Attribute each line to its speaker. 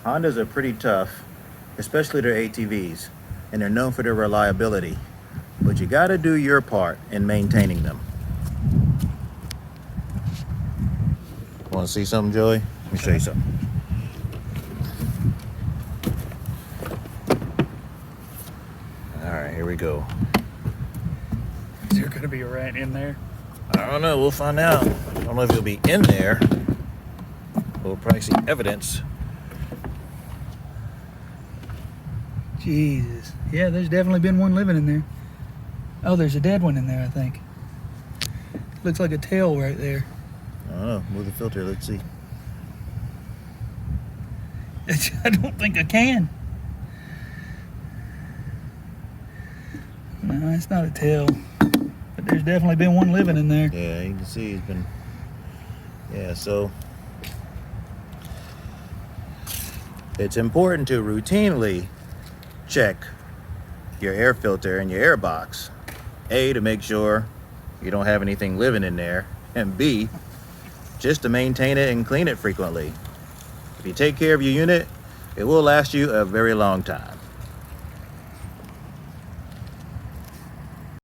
Speaker 1: Hondas are pretty tough, especially their ATVs, and they're known for their reliability. But you gotta do your part in maintaining them. Want to see something, Joey? Let me show you something. All right, here we go.
Speaker 2: Is there gonna be a rat in there?
Speaker 1: I don't know, we'll find out. I don't know if he'll be in there. We'll probably see evidence.
Speaker 2: Jesus. Yeah, there's definitely been one living in there. Oh, there's a dead one in there, I think. Looks like a tail right there.
Speaker 1: I don't know, move the filter, let's see.
Speaker 2: I don't think I can. No, it's not a tail. But there's definitely been one living in there.
Speaker 1: Yeah, you can see he's been... Yeah, so... It's important to routinely check your air filter and your air box. A, to make sure you don't have anything living in there, and B, just to maintain it and clean it frequently. If you take care of your unit, it will last you a very long time.